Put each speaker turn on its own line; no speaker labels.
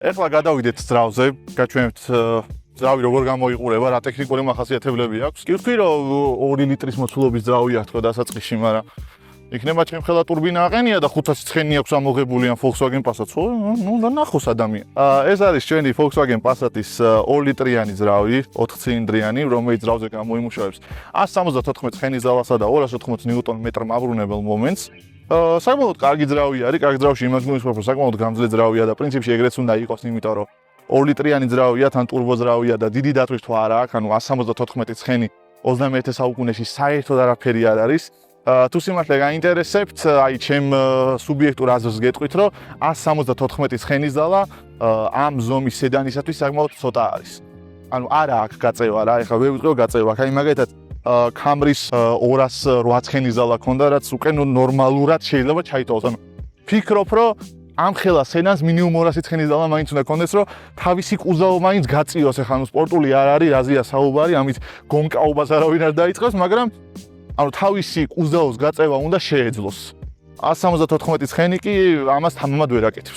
ეხლა გადავიდეთ ძრავზე, გაჩვენებთ ძრავი როგორ გამოიყურება, რა ტექნიკური მახასიათებლები აქვს. კი ვთქვი, რომ 2 ლიტრის მოცულობის ძრავია თქო დასაწყისში, მაგრამ იქნება ჩემ ხელა ტურბინა აყენია და 500 ცხენი აქვს ამოღებული ამ Volkswagen Passat-ს. ნუ და ნახოს ადამიანი. ეს არის ჩვენი Volkswagen Passat-ის 2 ლიტრიანი ძრავი, 4 ცილინდრიანი, რომელიც ძრავზე გამოიმუშავებს 174 ცხენის ძალასა და 280 ნიუტონ-მეტრ მაბრუნებელ მომენტს. საკმაოდ კარგი ძრავი არის, კარგი ძრავში იმას გულისხმობ, რომ საკმაოდ გამძლე ძრავია და პრინციპში ეგრეც უნდა იყოს, იმიტომ რომ 2 ლიტრიანი ძრავია, თან ტურბო ძრავია და დიდი დათვი თვა არ აქვს, ანუ 174 ცხენი 21 საუკუნეში საერთოდ არაფერი არ არის. თუ სიმართლე გაინტერესებთ, აი ჩემ სუბიექტურ აზრს გეტყვით, რომ 174 ცხენის ძალა ამ ზომის სედანისათვის საკმაოდ ცოტა არის. ანუ არა აქვს გაწევა რა, ეხლა ვერ ვიტყვი გაწევა, აი მაგალითად Camry-ს 208 ცხენის ძალა ქონდა, რაც უკვე ნორმალურად შეიძლება ჩაიტოვოს. ანუ ფიქრობ, რომ ამ ხელა სედანს მინიმუმ 200 ცხენის ძალა მაინც უნდა კონდეს, რომ თავისი კუზავ მაინც გაწიოს, ეხლა ანუ სპორტული არ არის, რაზეა საუბარი, ამით გონკაობას არავინ არ დაიწყებს, მაგრამ ანუ თავისი კუზაოს გაწევა უნდა შეეძლოს. 174 ცხენი კი ამას თამამად ვერ აკეთებს.